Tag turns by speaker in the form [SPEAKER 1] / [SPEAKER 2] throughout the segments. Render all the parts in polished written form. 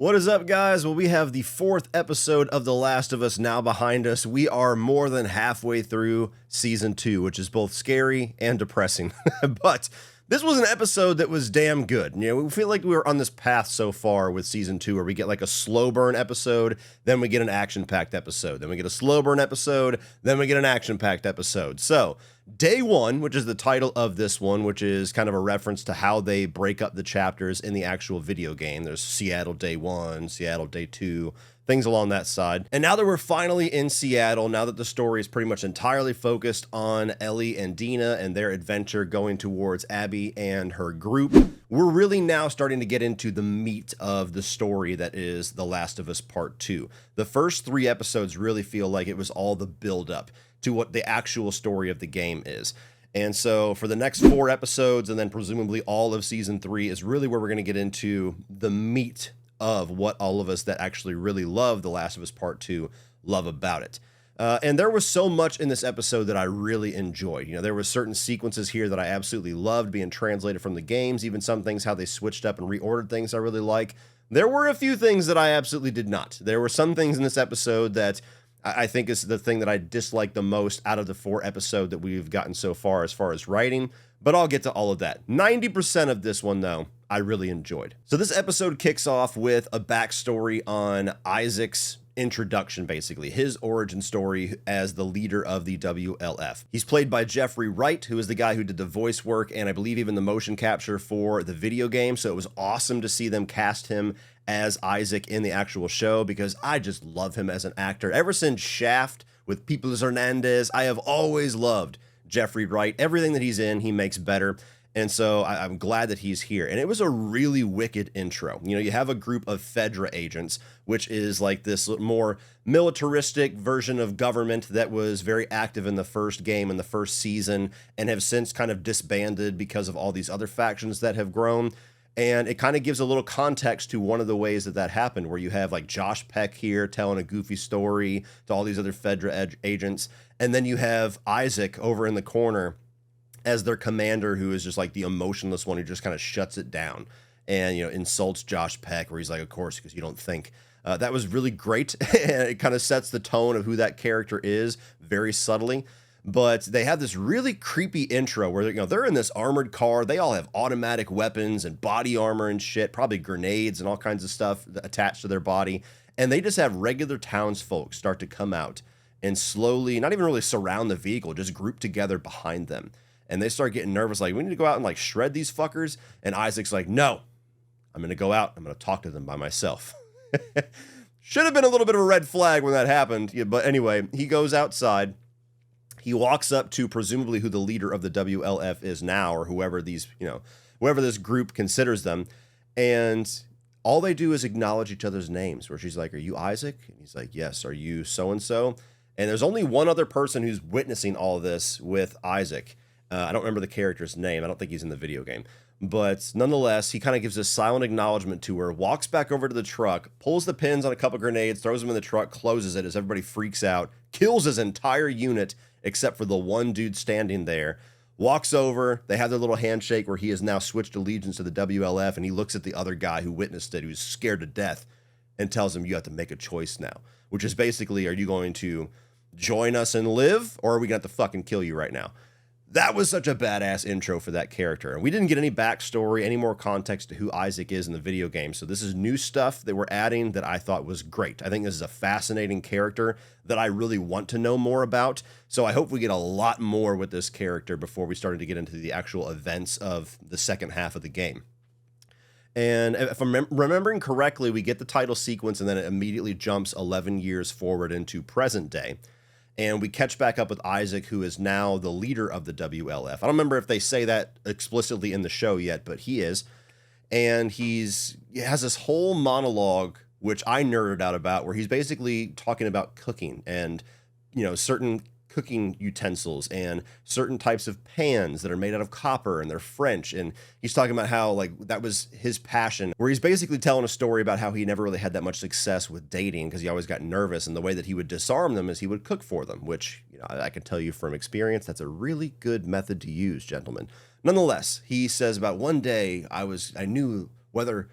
[SPEAKER 1] What is up, guys? Well, we have the 4th episode of The Last of Us now behind us. We are more than halfway through Season 2, which is both scary and depressing. But this was an episode that was damn good. You know, we feel like we were on this path so far with Season 2 where we get like a slow burn episode, then we get an action-packed episode, then we get a slow burn episode, then we get an action-packed episode. So, Day 1, which is the title of this one, which is kind of a reference to how they break up the chapters in the actual video game. There's Seattle Day 1, Seattle Day 2, things along that side. And now that we're finally in Seattle, now that the story is pretty much entirely focused on Ellie and Dina and their adventure going towards Abby and her group, we're really now starting to get into the meat of the story that is The Last of Us Part 2. The first 3 episodes really feel like it was all the build-up to what the actual story of the game is. And so for the next 4 episodes, and then presumably all of Season 3, is really where we're going to get into the meat of what all of us that actually really love The Last of Us Part 2 love about it. And there was so much in this episode that I really enjoyed. You know, there were certain sequences here that I absolutely loved being translated from the games, even some things, how they switched up and reordered things I really like. There were a few things that I absolutely did not. There were some things in this episode that I think is the thing that I dislike the most out of the 4 episodes that we've gotten so far as writing, but I'll get to all of that. 90% of this one, though, I really enjoyed. So this episode kicks off with a backstory on Isaac's introduction, basically, his origin story as the leader of the WLF. He's played by Jeffrey Wright, who is the guy who did the voice work and I believe even the motion capture for the video game, so it was awesome to see them cast him as Isaac in the actual show because I just love him as an actor. Ever since Shaft with Peoples Hernandez, I have always loved Jeffrey Wright. Everything that he's in, he makes better. And so I'm glad that he's here. And it was a really wicked intro. You know, you have a group of Fedra agents, which is like this more militaristic version of government that was very active in the first game and the first season and have since kind of disbanded because of all these other factions that have grown. And it kind of gives a little context to one of the ways that happened, where you have like Josh Peck here telling a goofy story to all these other Fedra agents. And then you have Isaac over in the corner as their commander, who is just like the emotionless one who just kind of shuts it down and, you know, insults Josh Peck, where he's like, of course, because you don't think. That was really great. And it kind of sets the tone of who that character is very subtly. But they have this really creepy intro where, you know, they're in this armored car. They all have automatic weapons and body armor and shit, probably grenades and all kinds of stuff attached to their body. And they just have regular townsfolk start to come out and slowly, not even really surround the vehicle, just group together behind them. And they start getting nervous, like, we need to go out and like shred these fuckers. And Isaac's like, no, I'm going to go out. I'm going to talk to them by myself. Should have been a little bit of a red flag when that happened. Yeah, but anyway, he goes outside. He walks up to presumably who the leader of the WLF is now, or whoever these, you know, whoever this group considers them. And all they do is acknowledge each other's names, where she's like, are you Isaac? And he's like, yes. Are you so-and-so? And there's only one other person who's witnessing all of this with Isaac. I don't remember the character's name. I don't think he's in the video game. But nonetheless, he kind of gives a silent acknowledgement to her, walks back over to the truck, pulls the pins on a couple grenades, throws them in the truck, closes it as everybody freaks out, kills his entire unit except for the one dude standing there, walks over. They have their little handshake where he has now switched allegiance to the WLF, and he looks at the other guy who witnessed it, who's scared to death, and tells him, you have to make a choice now, which is basically, are you going to join us and live, or are we going to have to fucking kill you right now? That was such a badass intro for that character. And we didn't get any backstory, any more context to who Isaac is in the video game. So this is new stuff that we're adding that I thought was great. I think this is a fascinating character that I really want to know more about. So I hope we get a lot more with this character before we started to get into the actual events of the second half of the game. And if I'm remembering correctly, we get the title sequence and then it immediately jumps 11 years forward into present day. And we catch back up with Isaac, who is now the leader of the WLF. I don't remember if they say that explicitly in the show yet, but he is. And he has this whole monologue, which I nerded out about, where he's basically talking about cooking and, you know, certain cooking utensils and certain types of pans that are made out of copper and they're French. And he's talking about how like that was his passion, where he's basically telling a story about how he never really had that much success with dating because he always got nervous. And the way that he would disarm them is he would cook for them, which, you know, I can tell you from experience, that's a really good method to use, gentlemen. Nonetheless, he says about one day I knew whether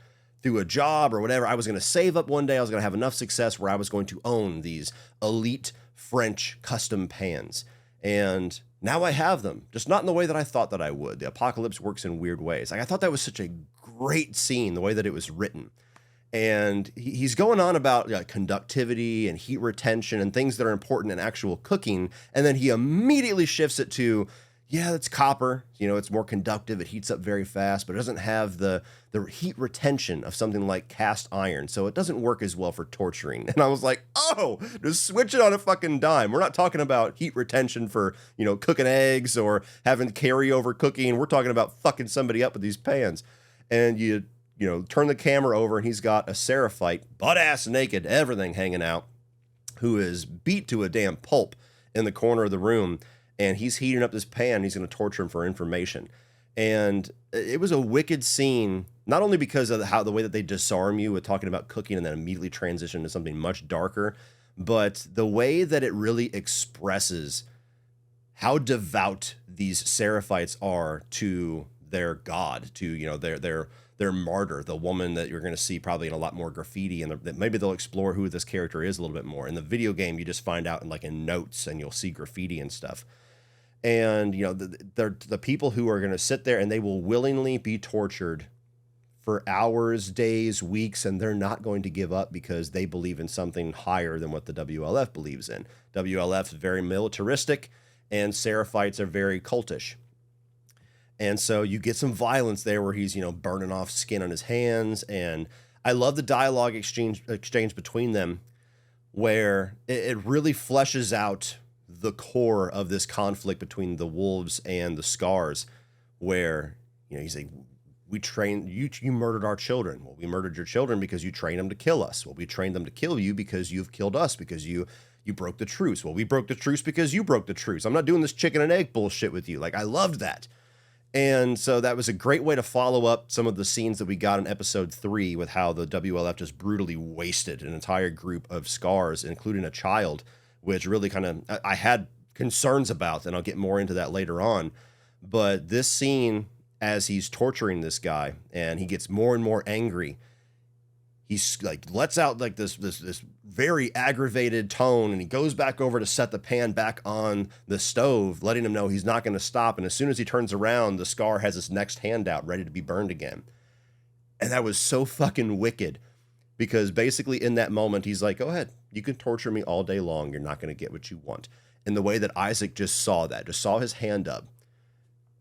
[SPEAKER 1] through a job or whatever, I was going to save up one day. I was going to have enough success where I was going to own these elite French custom pans. And now I have them, just not in the way that I thought that I would. The apocalypse works in weird ways. Like, I thought that was such a great scene, the way that it was written. And he's going on about conductivity and heat retention and things that are important in actual cooking. And then he immediately shifts it to, yeah, it's copper. You know, it's more conductive. It heats up very fast, but it doesn't have the heat retention of something like cast iron. So it doesn't work as well for torturing. And I was like, oh, just switch it on a fucking dime. We're not talking about heat retention for, you know, cooking eggs or having carryover cooking. We're talking about fucking somebody up with these pans. And you turn the camera over and he's got a Seraphite, butt-ass naked, everything hanging out, who is beat to a damn pulp in the corner of the room. And he's heating up this pan. He's going to torture him for information. And it was a wicked scene, not only because of the way that they disarm you with talking about cooking and then immediately transition to something much darker, but the way that it really expresses how devout these Seraphites are to their god, to, you know, their martyr, the woman that you're going to see probably in a lot more graffiti, and that maybe they'll explore who this character is a little bit more. In the video game, you just find out in notes, and you'll see graffiti and stuff. And, you know, they're the people who are going to sit there and they will willingly be tortured for hours, days, weeks, and they're not going to give up because they believe in something higher than what the WLF believes in. WLF is very militaristic, and Seraphites are very cultish. And so you get some violence there where he's, you know, burning off skin on his hands. And I love the dialogue exchange between them, where it really fleshes out the core of this conflict between the wolves and the scars, where, you know, he's like, we trained you murdered our children. Well, we murdered your children because you trained them to kill us. Well, we trained them to kill you because you've killed us, because you broke the truce. Well, we broke the truce because you broke the truce. I'm not doing this chicken and egg bullshit with you. Like, I loved that. And so that was a great way to follow up some of the scenes that we got in episode 3 with how the WLF just brutally wasted an entire group of scars, including a child, which really I had concerns about, and I'll get more into that later on. But this scene, as he's torturing this guy and he gets more and more angry, he's like lets out like this very aggravated tone, and he goes back over to set the pan back on the stove, letting him know he's not going to stop. And as soon as he turns around, the scar has his next hand out ready to be burned again. And that was so fucking wicked, because basically in that moment, he's like, go ahead, you can torture me all day long. You're not going to get what you want. And the way that Isaac just saw his hand up,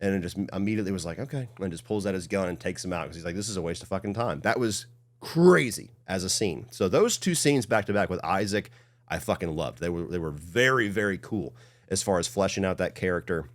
[SPEAKER 1] and it just immediately was like, okay, and just pulls out his gun and takes him out, because he's like, this is a waste of fucking time. That was crazy as a scene. So those two scenes back to back with Isaac, I fucking loved. They were very, very cool as far as fleshing out that character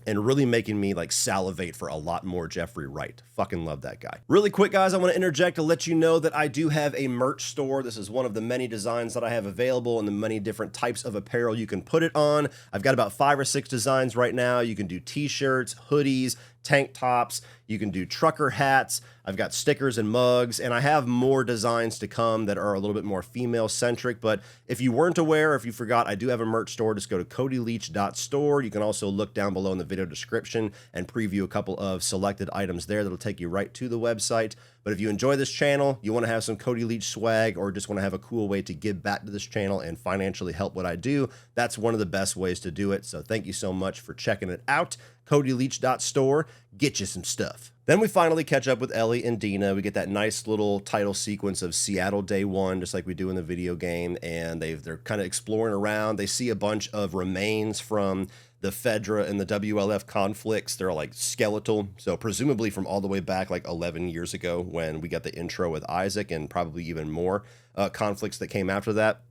[SPEAKER 1] and really making me like salivate for a lot more Jeffrey Wright. Fucking love that guy. Really quick, guys, I want to interject to let you know that I do have a merch store. This is one of the many designs that I have available and the many different types of apparel you can put it on. I've got about 5 or 6 designs right now. You can do t-shirts, hoodies, tank tops. You can do trucker hats. I've got stickers and mugs, and I have more designs to come that are a little bit more female-centric. But if you weren't aware, if you forgot, I do have a merch store. Just go to codyleach.store. You can also look down below in the video description and preview a couple of selected items there that'll take you right to the website. But if you enjoy this channel, you want to have some Cody Leach swag, or just want to have a cool way to give back to this channel and financially help what I do, that's one of the best ways to do it. So thank you so much for checking it out. codyleach.store. Get you some stuff. Then we finally catch up with Ellie and Dina. We get that nice little title sequence of Seattle Day 1, just like we do in the video game, and they're kind of exploring around. They see a bunch of remains from the Fedra and the WLF conflicts. They're like skeletal, so presumably from all the way back like 11 years ago when we got the intro with Isaac, and probably even more conflicts that came after that.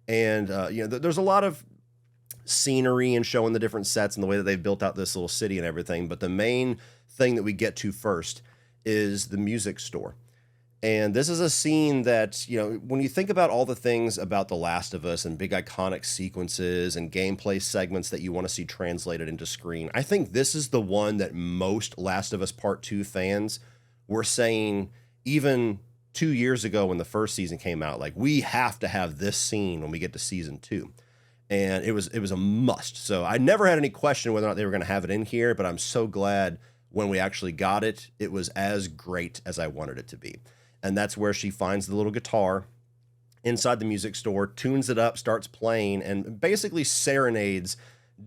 [SPEAKER 1] And there's a lot of scenery and showing the different sets and the way that they've built out this little city and everything. But the main thing that we get to first is the music store. And this is a scene that, when you think about all the things about The Last of Us and big iconic sequences and gameplay segments that you want to see translated into screen, I think this is the one that most Last of Us Part 2 fans were saying, even 2 years ago when the first season came out, like, we have to have this scene when we get to season 2. And it was a must. So I never had any question whether or not they were going to have it in here, but I'm so glad when we actually got it, it was as great as I wanted it to be. And that's where she finds the little guitar inside the music store, tunes it up, starts playing, and basically serenades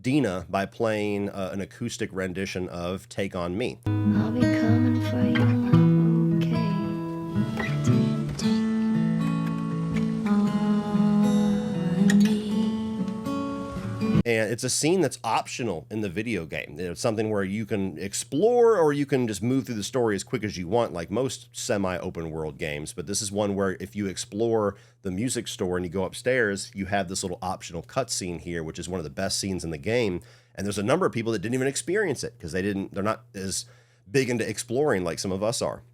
[SPEAKER 1] Dina by playing an acoustic rendition of Take On Me.
[SPEAKER 2] I'll be coming for you, okay? Take on me.
[SPEAKER 1] And it's a scene that's optional in the video game. It's something where you can explore or you can just move through the story as quick as you want, like most semi-open world games. But this is one where if you explore the music store and you go upstairs, you have this little optional cutscene here, which is one of the best scenes in the game. And there's a number of people that didn't even experience it because they're not as big into exploring like some of us are.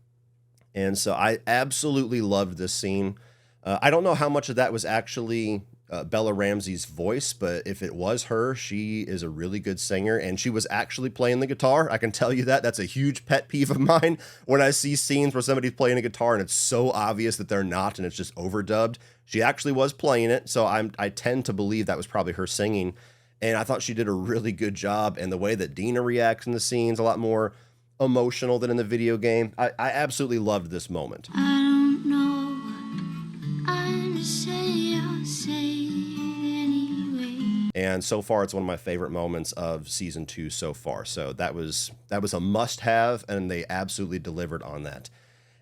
[SPEAKER 1] And so I absolutely loved this scene. I don't know how much of that was actually Bella Ramsey's voice, but if it was her, she is a really good singer, and she was actually playing the guitar. I can tell you that. That's a huge pet peeve of mine when I see scenes where somebody's playing a guitar and it's so obvious that they're not and it's just overdubbed. She actually was playing it, so I tend to believe that was probably her singing, and I thought she did a really good job, and the way that Dina reacts in the scene's a lot more emotional than in the video game. I absolutely loved this moment.
[SPEAKER 2] I don't know what I'm to say, I'll say it anyway.
[SPEAKER 1] And so far, it's one of my favorite moments of season 2 so far. So that was a must-have, and they absolutely delivered on that.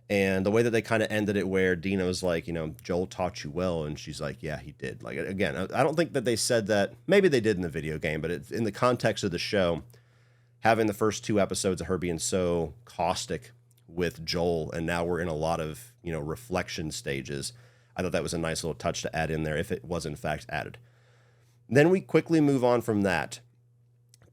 [SPEAKER 1] And the way that they kind of ended it, where Dina was like, Joel taught you well, and she's like, yeah, he did. Like, again, I don't think that they said that. Maybe they did in the video game, but it's in the context of the show, having the first 2 episodes of her being so caustic with Joel, and now we're in a lot of, reflection stages. I thought that was a nice little touch to add in there if it was in fact added. Then we quickly move on from that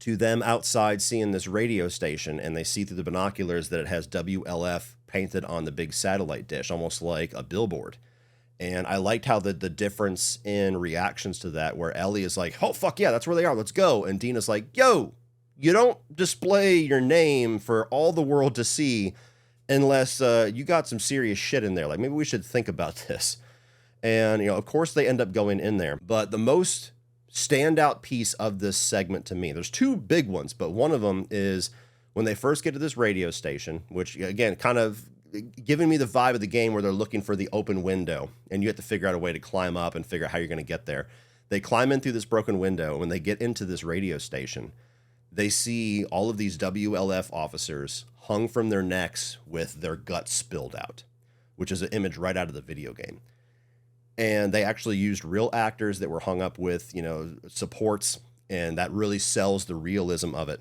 [SPEAKER 1] to them outside seeing this radio station, and they see through the binoculars that it has WLF painted on the big satellite dish, almost like a billboard. And I liked how the difference in reactions to that, where Ellie is like, oh, fuck yeah, that's where they are, let's go. And Dina's like, yo, you don't display your name for all the world to see unless you got some serious shit in there. Like, maybe we should think about this. And, of course they end up going in there. But the most standout piece of this segment to me, there's 2 big ones, but one of them is when they first get to this radio station, which, again, kind of giving me the vibe of the game where they're looking for the open window, and you have to figure out a way to climb up and figure out how you're going to get there. They climb in through this broken window. When they get into this radio station, they see all of these WLF officers hung from their necks with their guts spilled out, which is an image right out of the video game. And they actually used real actors that were hung up with, supports, and that really sells the realism of it.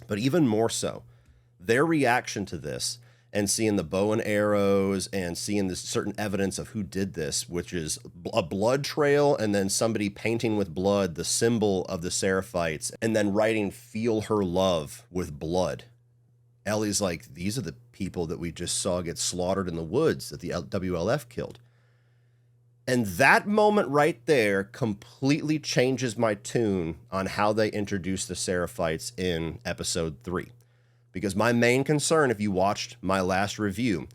[SPEAKER 1] But even more so, their reaction to this and seeing the bow and arrows and seeing this certain evidence of who did this, which is a blood trail and then somebody painting with blood the symbol of the Seraphites and then writing "Feel Her Love" with blood. Ellie's like, these are the people that we just saw get slaughtered in the woods that the WLF killed. And that moment right there completely changes my tune on how they introduce the Seraphites in episode 3. Because my main concern, if you watched my last review,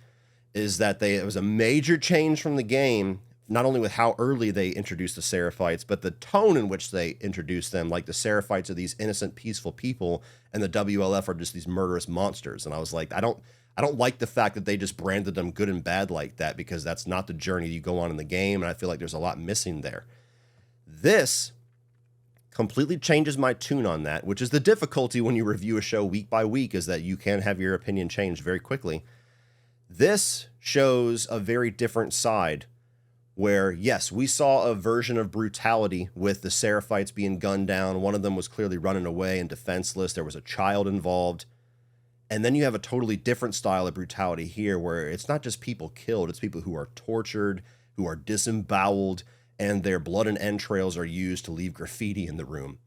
[SPEAKER 1] is that it was a major change from the game, not only with how early they introduced the Seraphites, but the tone in which they introduced them. Like, the Seraphites are these innocent, peaceful people, and the WLF are just these murderous monsters. And I was like, I don't like the fact that they just branded them good and bad like that, because that's not the journey you go on in the game, and I feel like there's a lot missing there. This completely changes my tune on that, which is the difficulty when you review a show week by week, is that you can have your opinion changed very quickly. This shows a very different side where, yes, we saw a version of brutality with the Seraphites being gunned down. One of them was clearly running away and defenseless. There was a child involved. And then you have a totally different style of brutality here, where it's not just people killed, it's people who are tortured, who are disemboweled, and their blood and entrails are used to leave graffiti in the room.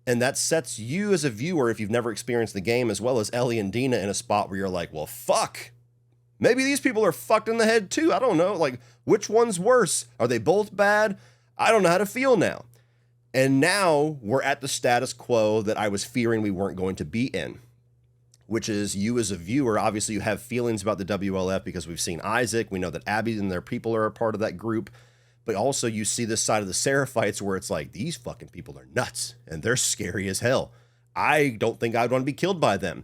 [SPEAKER 1] And that sets you as a viewer, if you've never experienced the game, as well as Ellie and Dina, in a spot where you're like, well, fuck. Maybe these people are fucked in the head too. I don't know. Like, which one's worse? Are they both bad? I don't know how to feel now. And now we're at the status quo that I was fearing we weren't going to be in, which is, you as a viewer, obviously you have feelings about the WLF because we've seen Isaac. We know that Abby and their people are a part of that group. But also you see this side of the Seraphites where it's like, these fucking people are nuts and they're scary as hell. I don't think I'd want to be killed by them.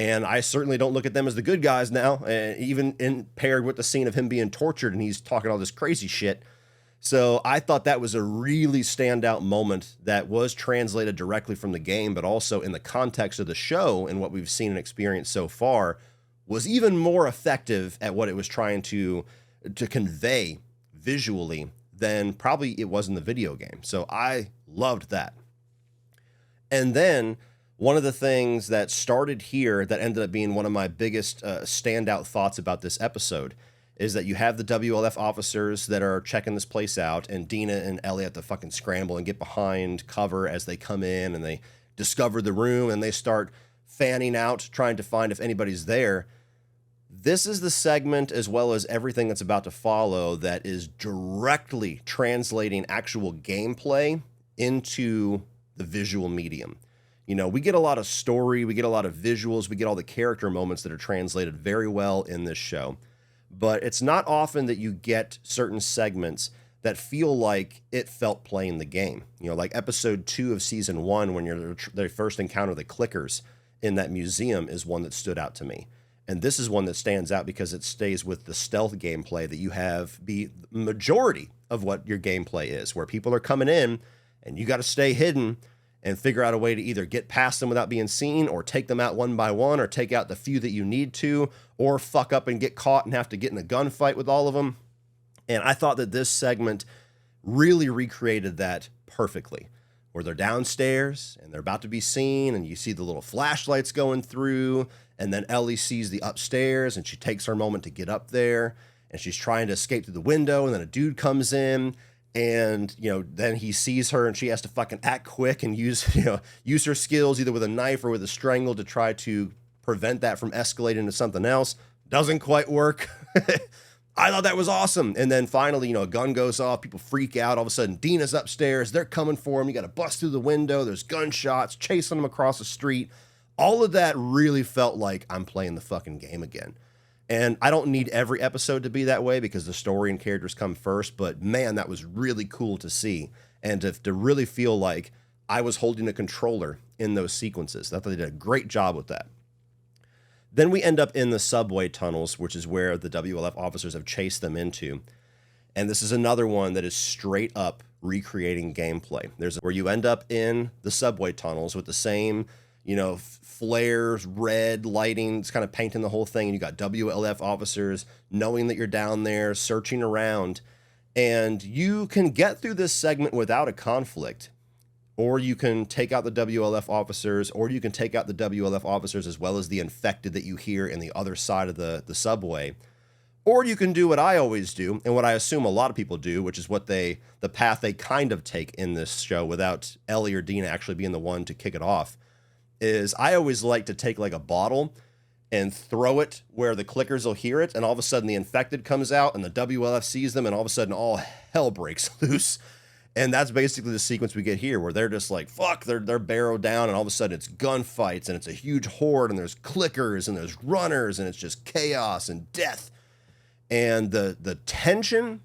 [SPEAKER 1] And I certainly don't look at them as the good guys now, even in paired with the scene of him being tortured and he's talking all this crazy shit. So I thought that was a really standout moment that was translated directly from the game, but also in the context of the show and what we've seen and experienced so far was even more effective at what it was trying to convey visually than probably it was in the video game. So I loved that. And then one of the things that started here that ended up being one of my biggest standout thoughts about this episode is that you have the WLF officers that are checking this place out, and Dina and Ellie have to fucking scramble and get behind cover as they come in, and they discover the room, and they start fanning out, trying to find if anybody's there. This is the segment, as well as everything that's about to follow, that is directly translating actual gameplay into the visual medium. You know, we get a lot of story, we get a lot of visuals, we get all the character moments that are translated very well in this show. But it's not often that you get certain segments that feel like it felt playing the game. You know, like episode 2 of season 1, when they first encounter the clickers in that museum, is one that stood out to me. And this is one that stands out because it stays with the stealth gameplay that you have be the majority of what your gameplay is, where people are coming in and you got to stay hidden and figure out a way to either get past them without being seen, or take them out one by one, or take out the few that you need to, or fuck up and get caught and have to get in a gunfight with all of them. And I thought that this segment really recreated that perfectly, where they're downstairs and they're about to be seen, and you see the little flashlights going through, and then Ellie sees the upstairs and she takes her moment to get up there, and she's trying to escape through the window, and then a dude comes in. And, you know, then he sees her and she has to fucking act quick and use her skills either with a knife or with a strangle to try to prevent that from escalating into something else. Doesn't quite work. I thought that was awesome. And then finally, you know, a gun goes off. People freak out. All of a sudden, Dina's upstairs. They're coming for him. You got to bust through the window. There's gunshots chasing them across the street. All of that really felt like I'm playing the fucking game again. And I don't need every episode to be that way because the story and characters come first, but man, that was really cool to see. And to really feel like I was holding a controller in those sequences. I thought they did a great job with that. Then we end up in the subway tunnels, which is where the WLF officers have chased them into. And this is another one that is straight up recreating gameplay. There's where you end up in the subway tunnels with the same, you know, flares, red lighting, it's kind of painting the whole thing. And you got WLF officers knowing that you're down there, searching around, and you can get through this segment without a conflict, or you can take out the WLF officers, or you can take out the WLF officers as well as the infected that you hear in the other side of the subway. Or you can do what I always do, and what I assume a lot of people do, which is the path they kind of take in this show without Ellie or Dina actually being the one to kick it off, is I always like to take like a bottle and throw it where the clickers will hear it, and all of a sudden the infected comes out and the WLF sees them, and all of a sudden all hell breaks loose. And that's basically the sequence we get here, where they're just like, fuck, they're barrowed down, and all of a sudden it's gunfights, and it's a huge horde, and there's clickers, and there's runners, and it's just chaos and death. And the tension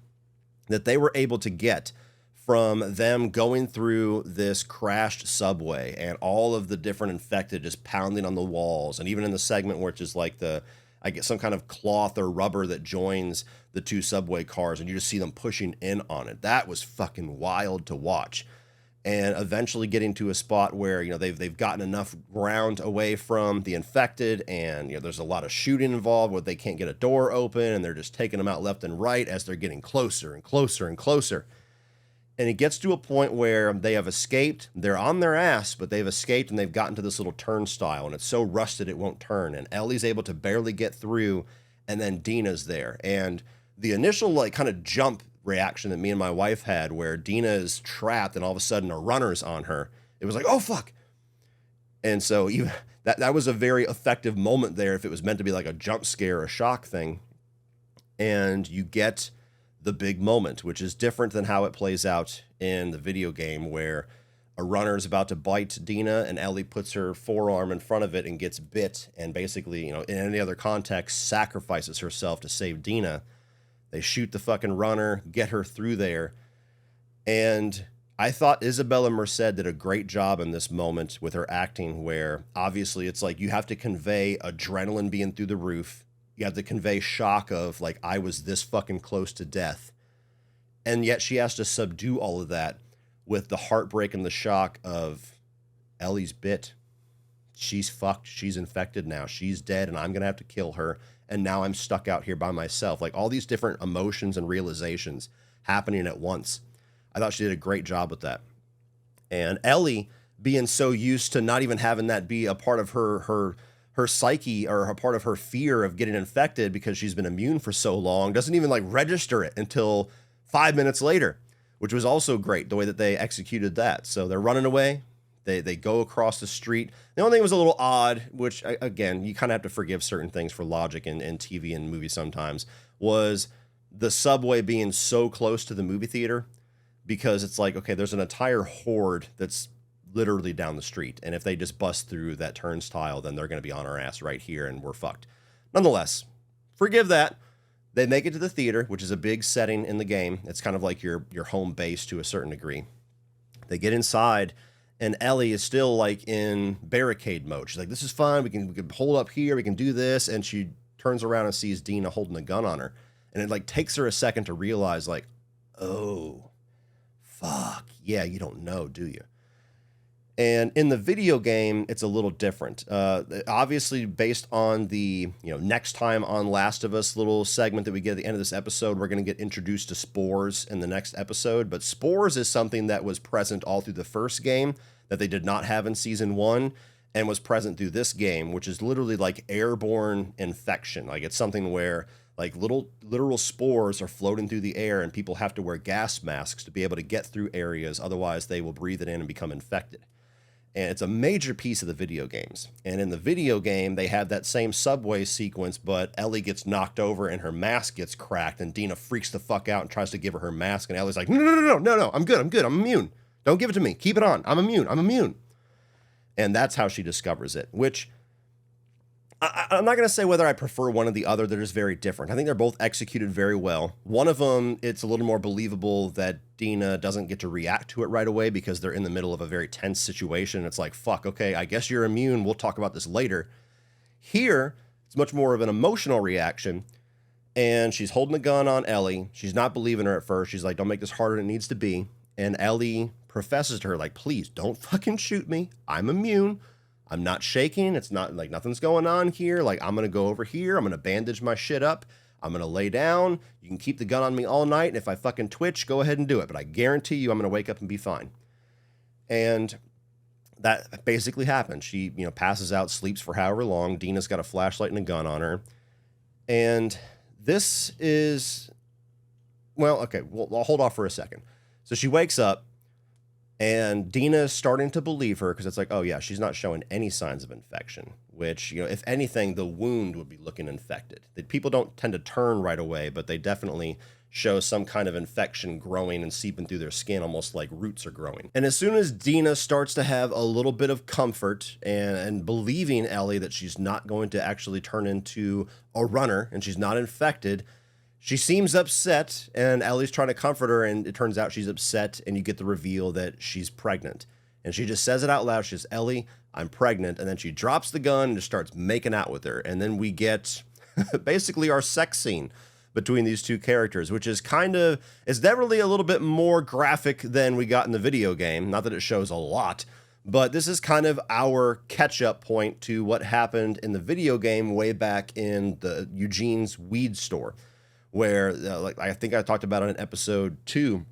[SPEAKER 1] that they were able to get from them going through this crashed subway and all of the different infected just pounding on the walls, and even in the segment where it's just like I get some kind of cloth or rubber that joins the two subway cars, and you just see them pushing in on it. That was fucking wild to watch. And eventually getting to a spot where, you know, they've gotten enough ground away from the infected, and, you know, there's a lot of shooting involved where they can't get a door open, and they're just taking them out left and right as they're getting closer and closer and closer. And it gets to a point where they have escaped. They're on their ass, but they've escaped, and they've gotten to this little turnstile, and it's so rusted it won't turn. And Ellie's able to barely get through, and then Dina's there. And the initial like kind of jump reaction that me and my wife had, where Dina is trapped and all of a sudden a runner's on her, it was like, oh fuck. And so even that was a very effective moment there, if it was meant to be like a jump scare, a shock thing. And you get the big moment, which is different than how it plays out in the video game, where a runner is about to bite Dina and Ellie puts her forearm in front of it and gets bit, and basically, you know, in any other context, sacrifices herself to save Dina. They shoot the fucking runner, get her through there. And I thought Isabella Merced did a great job in this moment with her acting, where obviously it's like you have to convey adrenaline being through the roof. You have to convey shock of like, I was this fucking close to death. And yet she has to subdue all of that with the heartbreak and the shock of Ellie's bit. She's fucked. She's infected now. She's dead, and I'm going to have to kill her. And now I'm stuck out here by myself. Like all these different emotions and realizations happening at once. I thought she did a great job with that. And Ellie being so used to not even having that be a part of her psyche or a part of her fear of getting infected because she's been immune for so long, doesn't even like register it until 5 minutes later, which was also great the way that they executed that. So they're running away. They go across the street. The only thing was a little odd, which, again, you kind of have to forgive certain things for logic in TV and movies sometimes, was the subway being so close to the movie theater, because it's like, okay, there's an entire horde that's literally down the street. And if they just bust through that turnstile, then they're going to be on our ass right here and we're fucked. Nonetheless, forgive that. They make it to the theater, which is a big setting in the game. It's kind of like your home base to a certain degree. They get inside, and Ellie is still like in barricade mode. She's like, this is fun. We can hold up here. We can do this. And she turns around and sees Dina holding a gun on her. And it like takes her a second to realize like, oh, fuck. Yeah, you don't know, do you? And in the video game, it's a little different. Obviously, based on the next time on Last of Us little segment that we get at the end of this episode, we're going to get introduced to spores in the next episode. But spores is something that was present all through the first game that they did not have in Season 1 and was present through this game, which is literally like airborne infection. Like it's something where like literal spores are floating through the air and people have to wear gas masks to be able to get through areas. Otherwise, they will breathe it in and become infected. And it's a major piece of the video games. And in the video game, they have that same subway sequence, but Ellie gets knocked over and her mask gets cracked, and Dina freaks the fuck out and tries to give her mask, and Ellie's like, no, I'm good, I'm immune. Don't give it to me. Keep it on. I'm immune. And that's how she discovers it, which I'm not going to say whether I prefer one or the other. They're just very different. I think they're both executed very well. One of them, it's a little more believable that Dina doesn't get to react to it right away because they're in the middle of a very tense situation. It's like, fuck, okay, I guess you're immune. We'll talk about this later. Here, it's much more of an emotional reaction. And she's holding a gun on Ellie. She's not believing her at first. She's like, don't make this harder than it needs to be. And Ellie professes to her, like, please don't fucking shoot me. I'm immune. I'm not shaking. It's not like nothing's going on here. Like, I'm going to go over here. I'm going to bandage my shit up. I'm going to lay down. You can keep the gun on me all night. And if I fucking twitch, go ahead and do it. But I guarantee you I'm going to wake up and be fine. And that basically happened. She, passes out, sleeps for however long. Dina's got a flashlight and a gun on her. And this is, well, okay, I'll hold off for a second. So she wakes up. And Dina's starting to believe her because it's like, oh, yeah, she's not showing any signs of infection, which, if anything, the wound would be looking infected. People don't tend to turn right away, but they definitely show some kind of infection growing and seeping through their skin, almost like roots are growing. And as soon as Dina starts to have a little bit of comfort and believing Ellie that she's not going to actually turn into a runner and she's not infected, she seems upset, and Ellie's trying to comfort her, and it turns out she's upset, and you get the reveal that she's pregnant. And she just says it out loud. She says, Ellie, I'm pregnant. And then she drops the gun and just starts making out with her. And then we get basically our sex scene between these two characters, which is it's definitely a little bit more graphic than we got in the video game. Not that it shows a lot, but this is kind of our catch-up point to what happened in the video game way back in the Eugene's weed store, where like I think I talked about it in episode 2,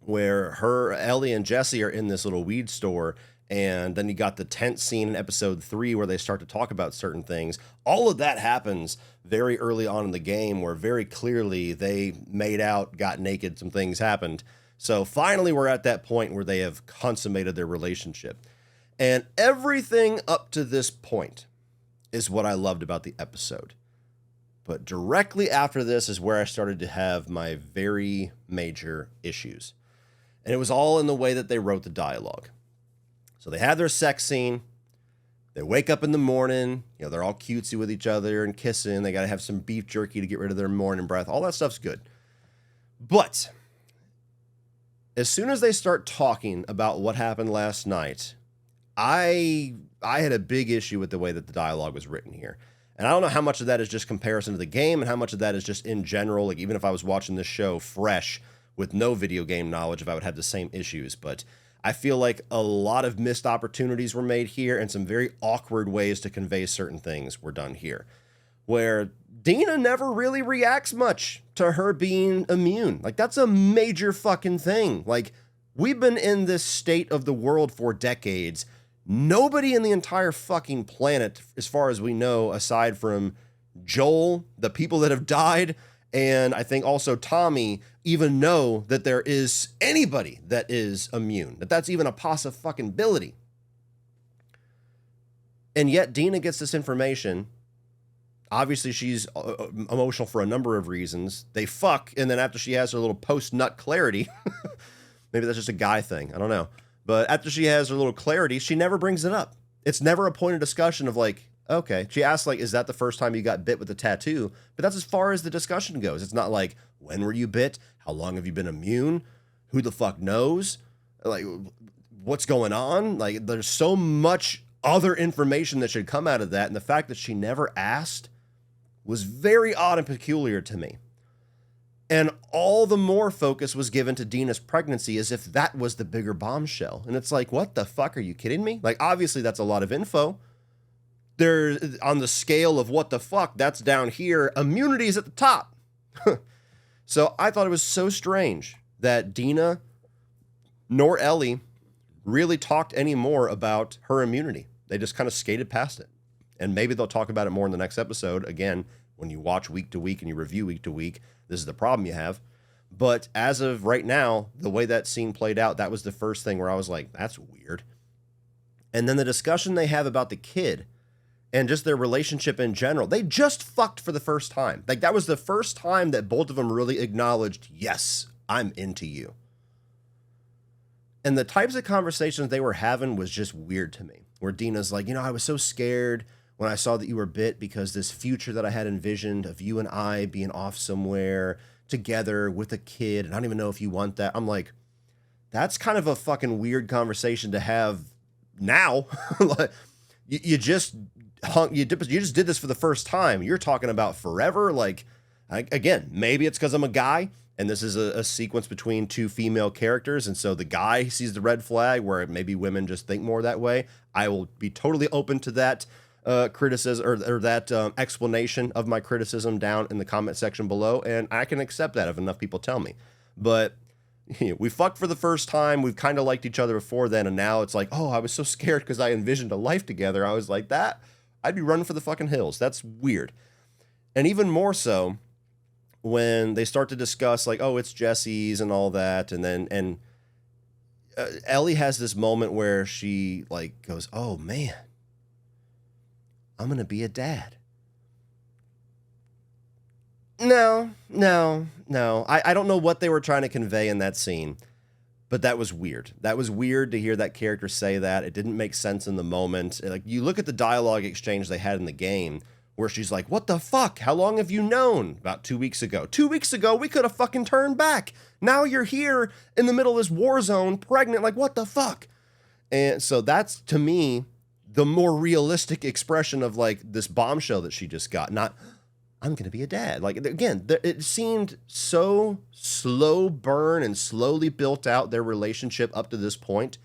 [SPEAKER 1] where Ellie and Jesse are in this little weed store, and then you got the tent scene in episode 3 where they start to talk about certain things. All of that happens very early on in the game, where very clearly they made out, got naked, some things happened. So finally we're at that point where they have consummated their relationship. And everything up to this point is what I loved about the episode. But directly after this is where I started to have my very major issues. And it was all in the way that they wrote the dialogue. So they have their sex scene. They wake up in the morning. They're all cutesy with each other and kissing. They got to have some beef jerky to get rid of their morning breath. All that stuff's good. But as soon as they start talking about what happened last night, I had a big issue with the way that the dialogue was written here. And I don't know how much of that is just comparison to the game and how much of that is just in general. Like, even if I was watching this show fresh with no video game knowledge, if I would have the same issues. But I feel like a lot of missed opportunities were made here, and some very awkward ways to convey certain things were done here, where Dina never really reacts much to her being immune. Like, that's a major fucking thing. Like, we've been in this state of the world for decades. Nobody in the entire fucking planet, as far as we know, aside from Joel, the people that have died, and I think also Tommy, even know that there is anybody that is immune, that that's even a possibility. And yet Dina gets this information. Obviously, she's emotional for a number of reasons. They fuck, and then after she has her little post-nut clarity, maybe that's just a guy thing, I don't know. But after she has her little clarity, she never brings it up. It's never a point of discussion of like, okay. She asks like, is that the first time you got bit with a tattoo? But that's as far as the discussion goes. It's not like, when were you bit? How long have you been immune? Who the fuck knows? Like, what's going on? Like, there's so much other information that should come out of that. And the fact that she never asked was very odd and peculiar to me. And all the more focus was given to Dina's pregnancy as if that was the bigger bombshell. And it's like, what the fuck? Are you kidding me? Like, obviously that's a lot of info. There, on the scale of what the fuck, that's down here. Immunity is at the top. So I thought it was so strange that Dina nor Ellie really talked any more about her immunity. They just kind of skated past it. And maybe they'll talk about it more in the next episode. Again, when you watch week to week and you review week to week, this is the problem you have. But as of right now, the way that scene played out, that was the first thing where I was like, that's weird. And then the discussion they have about the kid and just their relationship in general, they just fucked for the first time. Like, that was the first time that both of them really acknowledged, yes, I'm into you. And the types of conversations they were having was just weird to me. Where Dina's like, I was so scared when I saw that you were bit because this future that I had envisioned of you and I being off somewhere together with a kid, and I don't even know if you want that. I'm like, that's kind of a fucking weird conversation to have now. Like, you just did this for the first time. You're talking about forever. Like, again, maybe it's because I'm a guy and this is a sequence between two female characters, and so the guy sees the red flag where maybe women just think more that way. I will be totally open to that criticism or that explanation of my criticism down in the comment section below, and I can accept that if enough people tell me. But we fucked for the first time. We've kind of liked each other before then, and now it's like, oh, I was so scared because I envisioned a life together. I was like, that I'd be running for the fucking hills. That's weird. And even more so when they start to discuss like, oh, it's Jesse's and all that, and then Ellie has this moment where she like goes, oh man, I'm going to be a dad. No. I don't know what they were trying to convey in that scene, but that was weird. That was weird to hear that character say that. It didn't make sense in the moment. Like, you look at the dialogue exchange they had in the game where she's like, what the fuck? How long have you known? About 2 weeks ago. 2 weeks ago, we could have fucking turned back. Now you're here in the middle of this war zone, pregnant. Like, what the fuck? And so that's, to me, the more realistic expression of like this bombshell that she just got. Not, I'm going to be a dad. Like, again, it seemed so slow burn and slowly built out their relationship up to this point,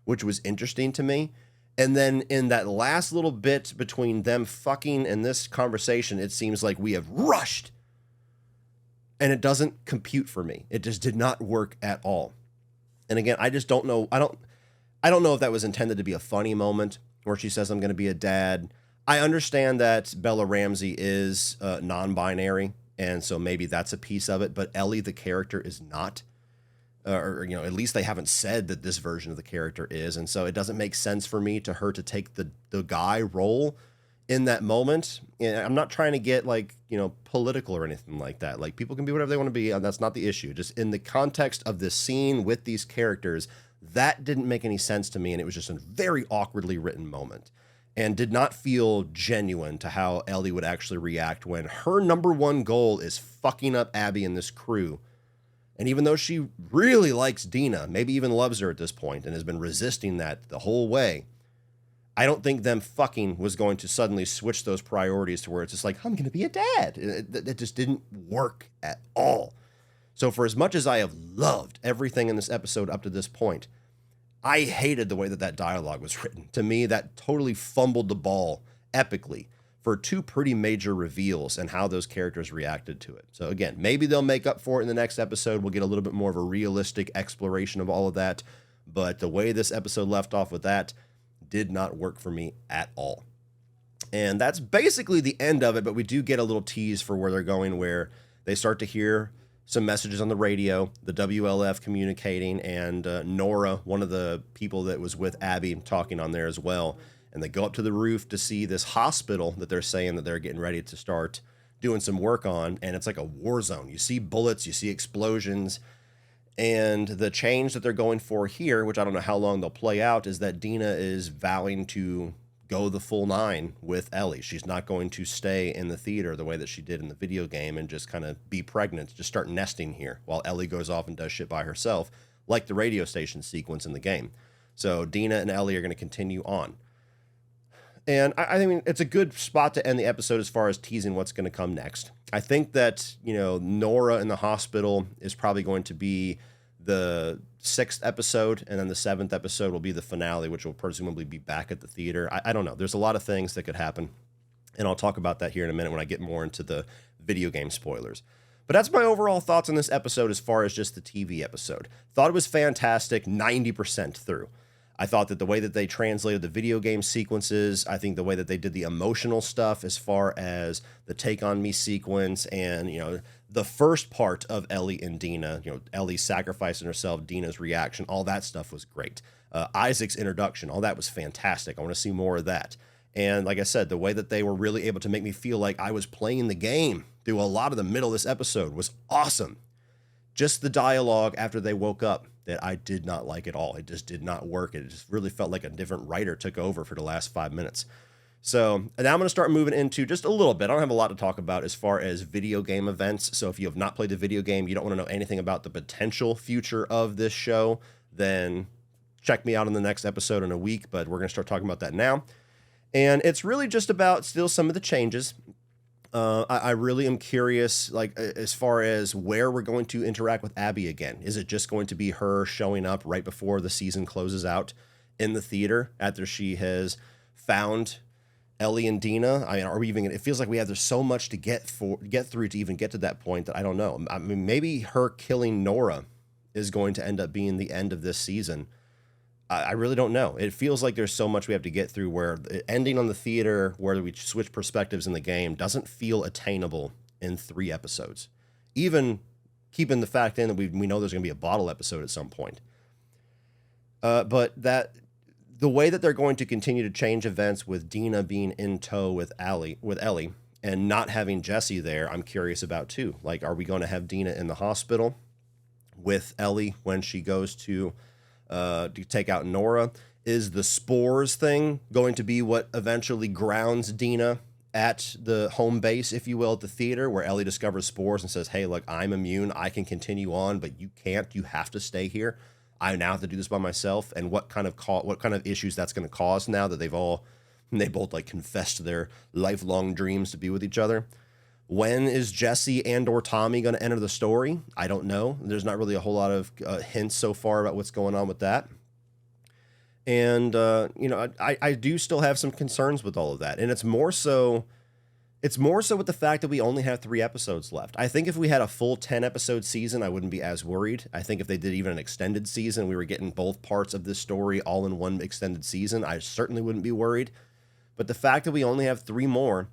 [SPEAKER 1] which was interesting to me. And then in that last little bit between them fucking and this conversation, it seems like we have rushed. And it doesn't compute for me. It just did not work at all. And again, I just don't know. I don't know if that was intended to be a funny moment where she says, I'm going to be a dad. I understand that Bella Ramsey is non-binary, and so maybe that's a piece of it, but Ellie, the character, is not. Or at least they haven't said that this version of the character is, and so it doesn't make sense for me to her to take the guy role in that moment. And I'm not trying to get like, political or anything like that. Like, people can be whatever they want to be, and that's not the issue. Just in the context of this scene with these characters, that didn't make any sense to me, and it was just a very awkwardly written moment and did not feel genuine to how Ellie would actually react when her number one goal is fucking up Abby and this crew And even though she really likes Dina, maybe even loves her at this point and has been resisting that the whole way, I don't think them fucking was going to suddenly switch those priorities to where it's just like, I'm going to be a dad. It just didn't work at all. So for as much as I have loved everything in this episode up to this point, I hated the way that dialogue was written. To me, that totally fumbled the ball epically for two pretty major reveals and how those characters reacted to it. So again, maybe they'll make up for it in the next episode. We'll get a little bit more of a realistic exploration of all of that. But the way this episode left off with that did not work for me at all. And that's basically the end of it, but we do get a little tease for where they're going, where they start to hear some messages on the radio, the WLF communicating, and Nora, one of the people that was with Abby, talking on there as well. And they go up to the roof to see this hospital that they're saying that they're getting ready to start doing some work on, and it's like a war zone. You see bullets, you see explosions, and the change that they're going for here, which I don't know how long they'll play out, is that Dina is vowing to go the full 9 with Ellie. She's not going to stay in the theater the way that she did in the video game and just kind of be pregnant, just start nesting here while Ellie goes off and does shit by herself, like the radio station sequence in the game. So Dina and Ellie are going to continue on. And I mean, it's a good spot to end the episode as far as teasing what's going to come next. I think that, Nora in the hospital is probably going to be the 6th episode, and then the 7th episode will be the finale, which will presumably be back at the theater. I don't know. There's a lot of things that could happen, and I'll talk about that here in a minute when I get more into the video game spoilers. But that's my overall thoughts on this episode as far as just the TV episode. Thought it was fantastic 90% through. I thought that the way that they translated the video game sequences, I think the way that they did the emotional stuff as far as the Take On Me sequence and, the first part of Ellie and Dina, Ellie sacrificing herself, Dina's reaction, all that stuff was great. Isaac's introduction, all that was fantastic. I want to see more of that. And like I said, the way that they were really able to make me feel like I was playing the game through a lot of the middle of this episode was awesome. Just the dialogue after they woke up that I did not like at all. It just did not work. It just really felt like a different writer took over for the last 5 minutes. So now I'm going to start moving into just a little bit. I don't have a lot to talk about as far as video game events. So if you have not played the video game, you don't want to know anything about the potential future of this show, then check me out in the next episode in a week. But we're going to start talking about that now. And it's really just about still some of the changes. I really am curious, like, as far as where we're going to interact with Abby again. Is it just going to be her showing up right before the season closes out in the theater after she has found Ellie and Dina? I mean, are we even? It feels like there's so much to get through to even get to that point that I don't know. I mean, maybe her killing Nora is going to end up being the end of this season. I really don't know. It feels like there's so much we have to get through where ending on the theater, where we switch perspectives in the game, doesn't feel attainable in 3 episodes. Even keeping the fact in that we know there's going to be a bottle episode at some point. But that the way that they're going to continue to change events with Dina being in tow with Ellie, and not having Jesse there, I'm curious about too. Like, are we going to have Dina in the hospital with Ellie when she goes to take out Nora? Is the spores thing going to be what eventually grounds Dina at the home base, if you will, at the theater, where Ellie discovers spores and says, hey, look, I'm immune. I can continue on, but you can't. You have to stay here. I now have to do this by myself. And what kind of issues that's going to cause now that they both like confessed their lifelong dreams to be with each other. When is Jesse and or Tommy going to enter the story? I don't know. There's not really a whole lot of hints so far about what's going on with that. And, I do still have some concerns with all of that. And it's more so with the fact that we only have 3 episodes left. I think if we had a full 10-episode season, I wouldn't be as worried. I think if they did even an extended season, we were getting both parts of this story all in one extended season, I certainly wouldn't be worried. But the fact that we only have 3 more,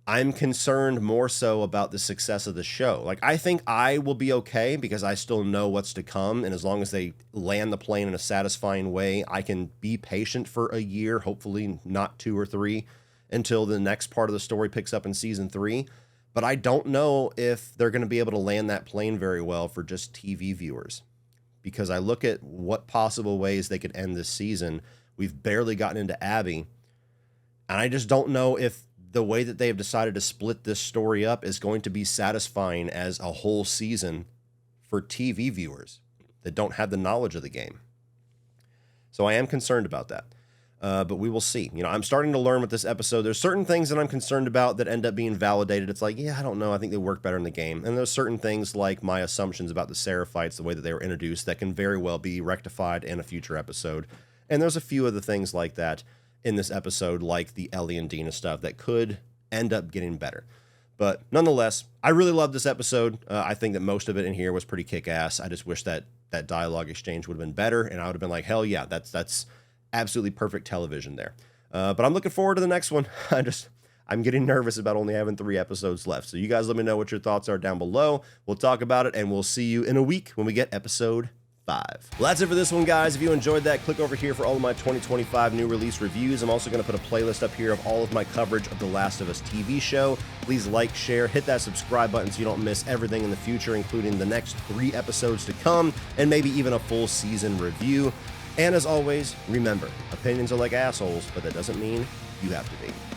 [SPEAKER 1] I'm concerned more so about the success of the show. Like, I think I will be okay because I still know what's to come. And as long as they land the plane in a satisfying way, I can be patient for a year, hopefully not 2 or 3, until the next part of the story picks up in season 3. But I don't know if they're going to be able to land that plane very well for just TV viewers. Because I look at what possible ways they could end this season. We've barely gotten into Abby. And I just don't know if the way that they have decided to split this story up is going to be satisfying as a whole season for TV viewers that don't have the knowledge of the game. So I am concerned about that. But we will see. You know, I'm starting to learn with this episode. There's certain things that I'm concerned about that end up being validated. It's like, yeah, I don't know. I think they work better in the game. And there's certain things like my assumptions about the Seraphites, the way that they were introduced, that can very well be rectified in a future episode. And there's a few of the things like that in this episode, like the Ellie and Dina stuff, that could end up getting better. But nonetheless, I really love this episode. I think that most of it in here was pretty kick-ass. I just wish that that dialogue exchange would have been better, and I would have been like, hell yeah, that's absolutely perfect television there. But I'm looking forward to the next one. I'm getting nervous about only having 3 episodes left. So you guys let me know what your thoughts are down below. We'll talk about it, and we'll see you in a week when we get episode 5. Well, that's it for this one, guys. If you enjoyed that, click over here for all of my 2025 new release reviews. I'm also going to put a playlist up here of all of my coverage of The Last of Us TV show. Please like, share, hit that subscribe button so you don't miss everything in the future, including the next 3 episodes to come, and maybe even a full season review. And as always, remember, opinions are like assholes, but that doesn't mean you have to be.